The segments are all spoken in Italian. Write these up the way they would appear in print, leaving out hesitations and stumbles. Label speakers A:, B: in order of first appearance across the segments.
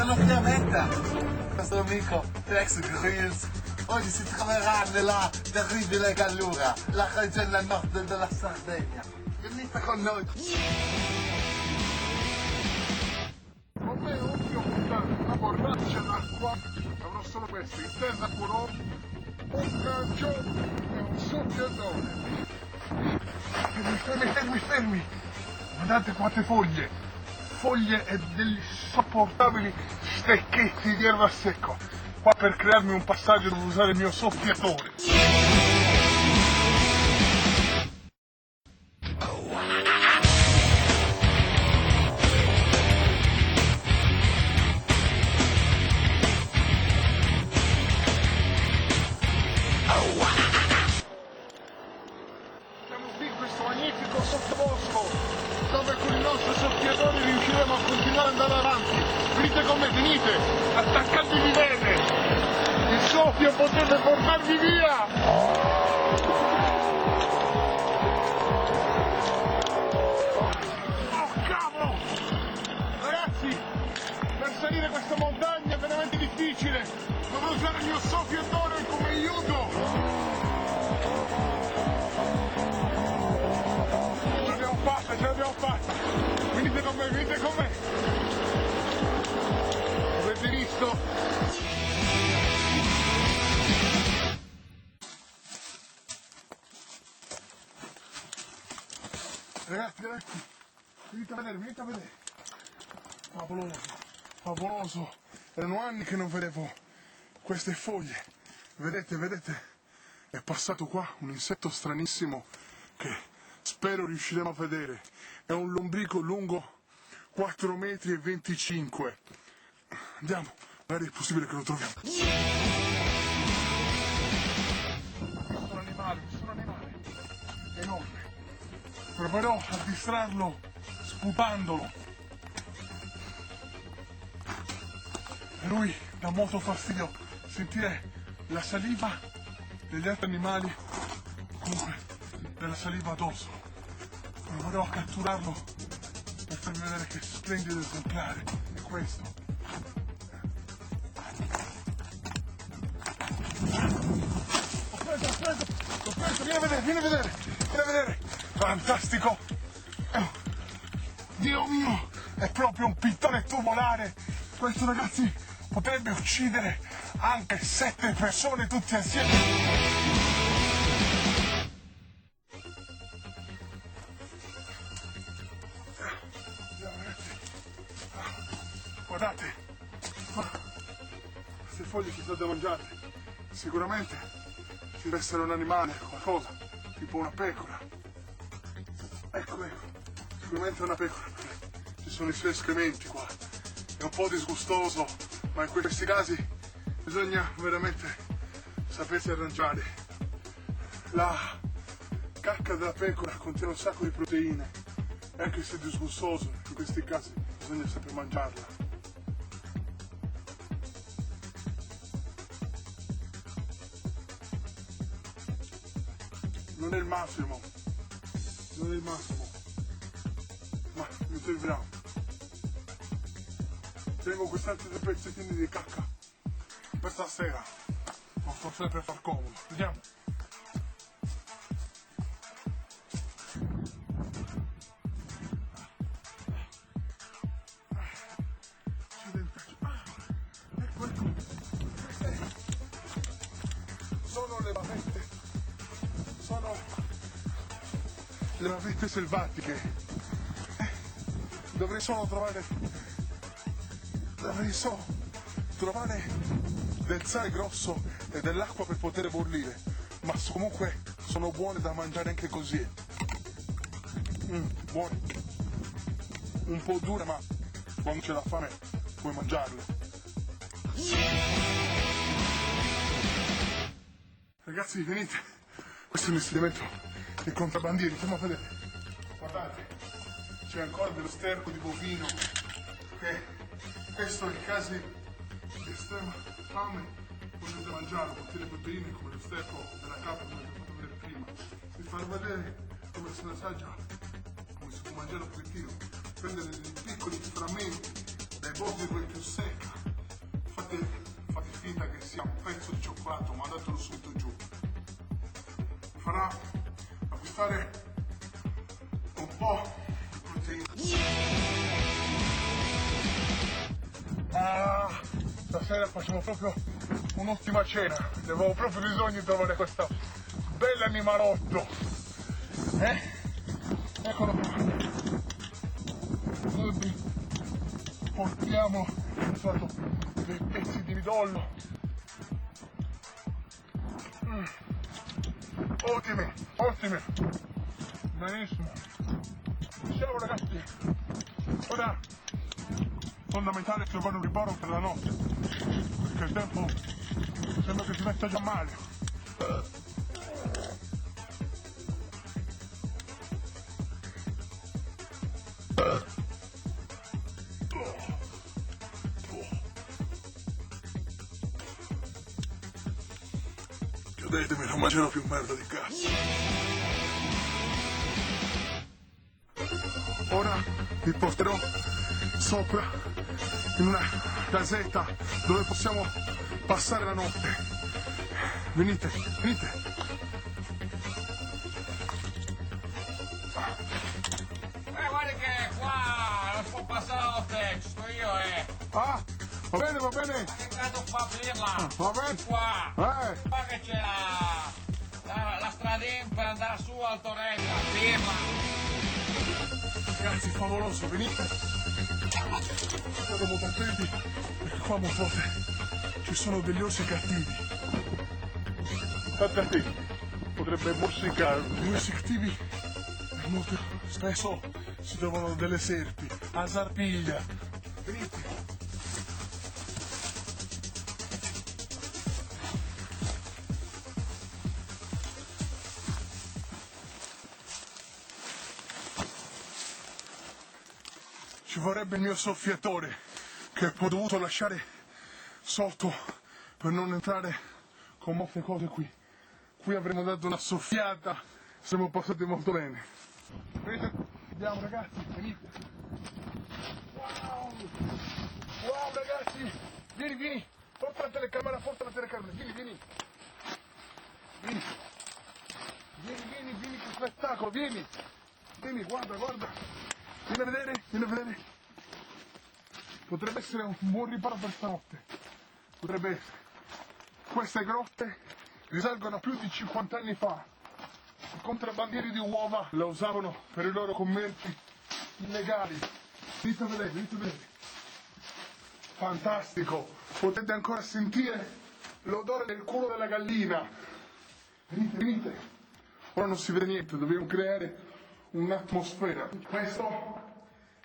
A: Salutamente! Questo amico Tex Grills oggi si troverà nella terribile Gallura, la regione nord della Sardegna. Venite con noi!
B: Con me oddio puttana, una borraccia d'acqua, avrò solo questo, intesa curò, un gancio e un soffiatore. Fermi! Guardate quante foglie! Foglie e degli insopportabili stecchetti di erba secco. Qua per crearmi un passaggio devo usare il mio soffiatore. Siamo qui in questo magnifico sottobosco dove con il nostro soffiatore riusciremo a continuare ad andare avanti. Venite con me, venite, attaccatevi bene, il soffio potrebbe portarvi via. Oh cavolo! Ragazzi, per salire questa montagna è veramente difficile, dovrò usare il mio soffiatore come aiuto. Ce l'abbiamo fatta! Venite con me! Avete visto? Ragazzi, venite a vedere! Favoloso! Erano anni che non vedevo queste foglie. Vedete? È passato qua un insetto stranissimo che spero riusciremo a vedere. È un lombrico lungo 4,25 metri. Andiamo, magari è possibile che lo troviamo. Questo è un animale enorme. Proverò a distrarlo sputandolo. E lui dà molto fastidio sentire la saliva degli altri animali, comunque della saliva addosso. Proverò a catturarlo per farvi vedere che splendido esemplare è questo. L'ho preso, vieni a vedere. Fantastico. Dio mio, è proprio un pittore tumorale. Questo, ragazzi, potrebbe uccidere anche 7 persone tutti assieme. Guardate, queste foglie sono state mangiate, sicuramente ci deve essere un animale, qualcosa, tipo una pecora. Ecco, sicuramente una pecora, ci sono i suoi escrementi qua, è un po' disgustoso, ma in questi casi bisogna veramente sapersi arrangiare. La cacca della pecora contiene un sacco di proteine, e anche se è disgustoso, in questi casi bisogna saper mangiarla. Non è il massimo, ma mi servirà. Tengo questi altri 2 pezzettini di cacca per stasera, posso sempre far comodo. Vediamo. Ecco. Sono le bavette selvatiche. Dovrei solo trovare del sale grosso e dell'acqua per poter bollire, ma comunque sono buone da mangiare anche così. Buone. Un po' dure, ma quando c'è la fame puoi mangiarle. Ragazzi, venite, questo è un insediamento dei contrabbandieri, andiamo a vedere. Guardate, c'è ancora dello sterco di bovino, che questo in casi di estrema fame potete mangiarlo, contiene proteine come lo sterco della capra, come vi ho fatto vedere prima. Vi farò vedere come si assaggia, come si può mangiare un pochettino, prendere dei piccoli frammenti dai bordi di quel più secca finta che sia un pezzo di cioccolato, mandatelo subito giù. Farà acquistare un po' di proteine. Stasera facciamo proprio un'ottima cena. Avevo proprio bisogno di trovare questo bell'animalotto. Eccolo qua. Noi portiamo dei pezzi di midollo. Ottimi, ottimi. Benissimo. Ciao ragazzi. Ora fondamentale trovare un riparo per la notte, perché il tempo sembra che si metta già male. Chiudetemi, non mangerò più merda di cazzo. Ora vi porterò sopra in una casetta dove possiamo passare la notte. Venite, venite.
C: Guarda che qua non si può passare la notte, ci sto io,
B: Ah, va bene, va bene.
C: Ma che cazzo fa a aprirla?
B: Va bene.
C: Qua.
B: Eh.
C: Qua che c'è la stradina per andare su al Torrella, firma.
B: Ragazzi, favoloso, venite. State molto attenti, perché qua molte volte ci sono degli orsi cattivi. State attenti, potrebbe morsicare. Gli orsi cattivi molto spesso si trovano delle serpi, a Sarpiglia. Venite. Ci vorrebbe il mio soffiatore, che ho dovuto lasciare sotto per non entrare con molte cose qui. Qui avremmo dato una soffiata, siamo passati molto bene. Venite, andiamo ragazzi, venite. Wow! Wow ragazzi! Vieni, vieni! Porta la telecamera, vieni, vieni! Vieni! Vieni, che spettacolo, vieni! Vieni, guarda, guarda! Vieni a vedere, vieni a vedere. Potrebbe essere un buon riparo per stanotte. Potrebbe essere. Queste grotte risalgono a più di 50 anni fa. I contrabbandieri di uova le usavano per i loro commerci illegali. Venite a vedere, venite a vedere. Fantastico. Potete ancora sentire l'odore del culo della gallina. Venite, venite. Ora non si vede niente, dobbiamo creare un'atmosfera. Questo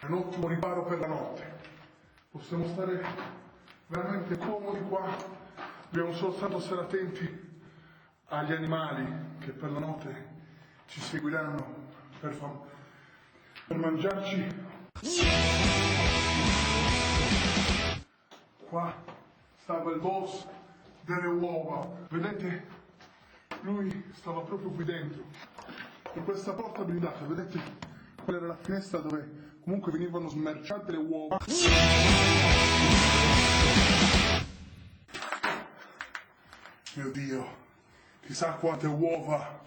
B: è un ottimo riparo per la notte. Possiamo stare veramente comodi qua. Dobbiamo soltanto stare attenti agli animali che per la notte ci seguiranno per mangiarci. Qua stava il boss delle uova. Vedete? Lui stava proprio qui dentro. In questa porta blindata, vedete? Quella era la finestra dove comunque venivano smerciate le uova. Mio Dio, chissà quante uova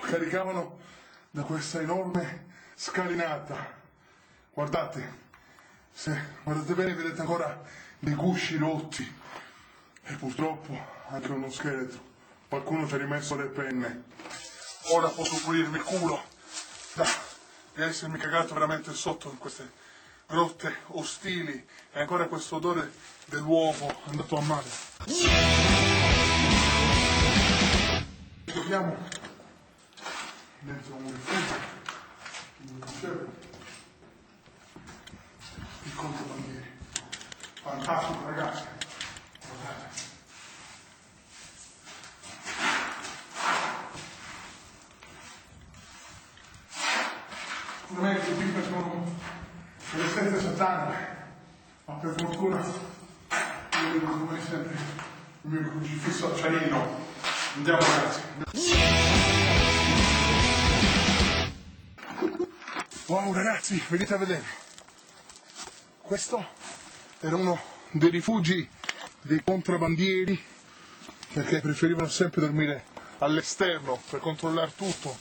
B: caricavano da questa enorme scalinata. Guardate, se guardate bene vedete ancora dei gusci rotti e purtroppo anche uno scheletro. Qualcuno ci ha rimesso le penne. Ora posso pulirmi il culo di essermi cagato veramente sotto in queste grotte ostili e ancora questo odore dell'uovo andato a male. Dobbiamo dentro un rifugio, come dicevo, i contrabbandieri. Fantastico ragazzi, guardate. Ovviamente qui facciamo delle feste sataniche, ma per fortuna io devo come sempre il mio crocifisso acciarino. Andiamo ragazzi. Wow ragazzi, venite a vedere. Questo era uno dei rifugi dei contrabbandieri, perché preferivano sempre dormire all'esterno per controllare tutto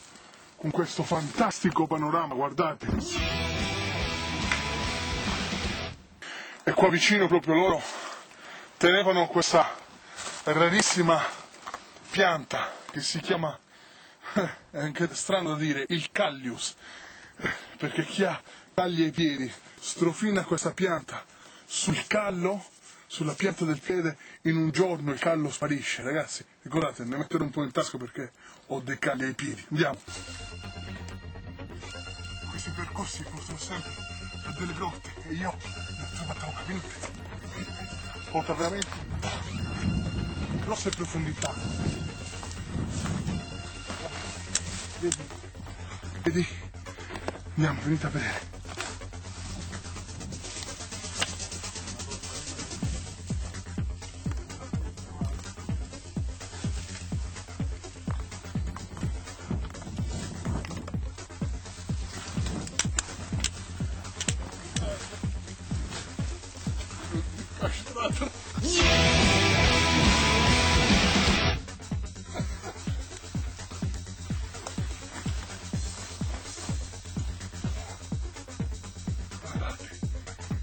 B: con questo fantastico panorama, guardate. E qua vicino proprio loro tenevano questa rarissima pianta che si chiama, è anche strano da dire, il callius, perché chi ha taglia i piedi strofina questa pianta sul callo, sulla pianta del piede, in un giorno il callo sparisce. Ragazzi, ricordate, ne metterò un po' in tasca perché ho dei calli ai piedi. Andiamo. Questi percorsi portano sempre a delle grotte e io ne ho trovata una, venite. Porta veramente grosse profondità. Vedi? Andiamo, venite a vedere.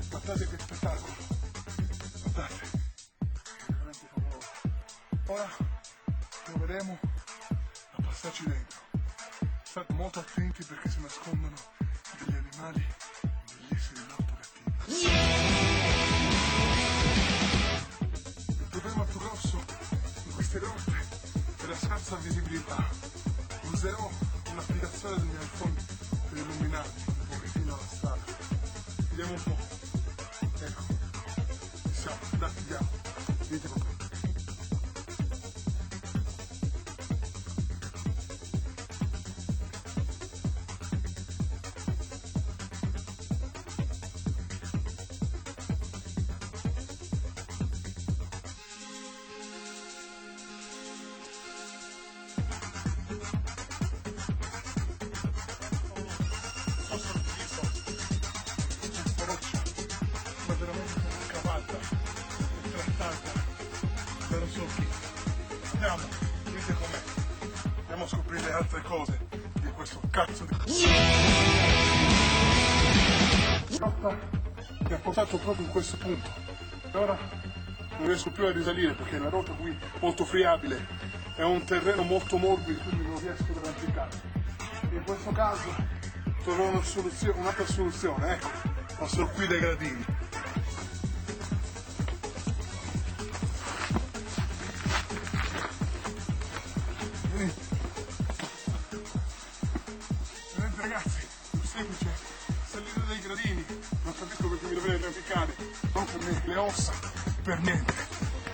B: Guardate che spettacolo, guardate, è veramente favoloso. Ora proveremo a passarci dentro. State molto attenti perché si nascondono degli animali e degli esseri molto cattivi. Il problema più grosso in queste grotte è la scarsa visibilità. Userò un'applicazione del mio iPhone per illuminarmi un pochettino la strada. Vediamo un po'. Ecco, siamo, dai, andiamo, venite con me. Andiamo, venite con me. Andiamo a scoprire altre cose di questo cazzo di rotta mi ha portato proprio in questo punto. E ora non riesco più a risalire perché la rotta qui è molto friabile, è un terreno molto morbido, quindi non riesco ad arrampicare. In questo caso troverò un'altra soluzione, ecco, passo qui dai gradini. Vedete ragazzi, è semplice, salire dai gradini, non capisco perché mi dovrei arrampicare, non per me, le ossa, per niente.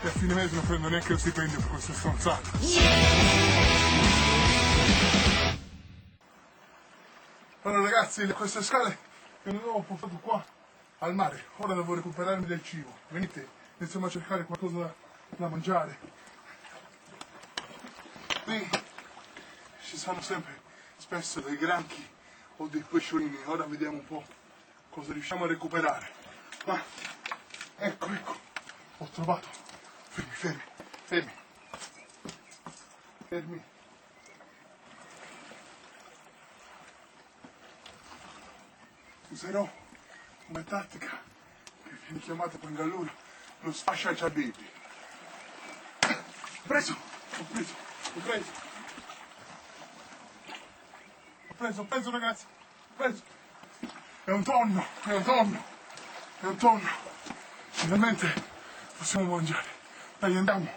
B: E a fine mese non prendo neanche lo stipendio per queste stronzate. Allora ragazzi, queste scale me le avevo portato qua al mare, ora devo recuperarmi del cibo. Venite, iniziamo a cercare qualcosa da mangiare. Qui ci sono sempre spesso dei granchi o dei pesciolini, ora vediamo un po' cosa riusciamo a recuperare. Ma ecco, ho trovato, fermi. Userò una tattica che viene chiamata con Gallura lo sfascia ciabibi. Ho preso. Ho preso ragazzi, è un tonno. Finalmente possiamo mangiare. Dai, andiamo,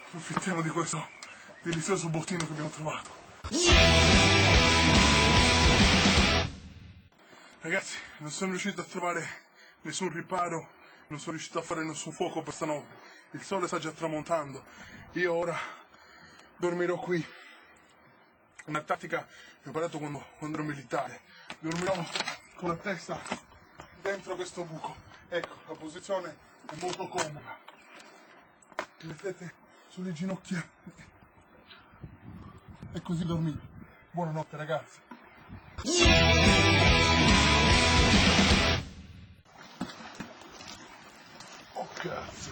B: approfittiamo di questo delizioso bottino che abbiamo trovato. Ragazzi, non sono riuscito a trovare nessun riparo, non sono riuscito a fare nessun fuoco per stanotte. Il sole sta già tramontando, io ora dormirò qui. Una tattica che ho imparato quando ero militare. Dormirò con la testa dentro questo buco. Ecco, la posizione è molto comoda. Mi mettete sulle ginocchia e così dormite. Buonanotte ragazzi. Oh cazzo.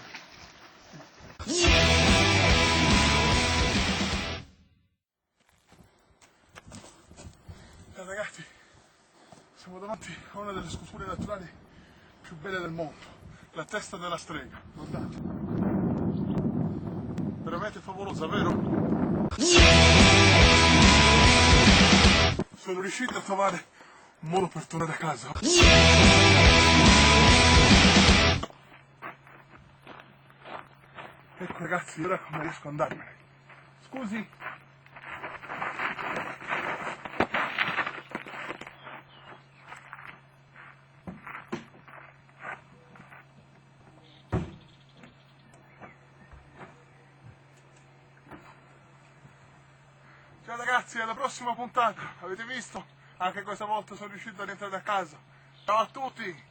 B: Ragazzi, siamo davanti a una delle sculture naturali più belle del mondo, la testa della strega, guardate. Veramente favolosa, vero? Sono riuscito a trovare un modo per tornare a casa. Ecco ragazzi, ora come riesco ad andarmene. Scusi. Ciao ragazzi, alla prossima puntata. Avete visto? Anche questa volta sono riuscito a rientrare a casa. Ciao a tutti!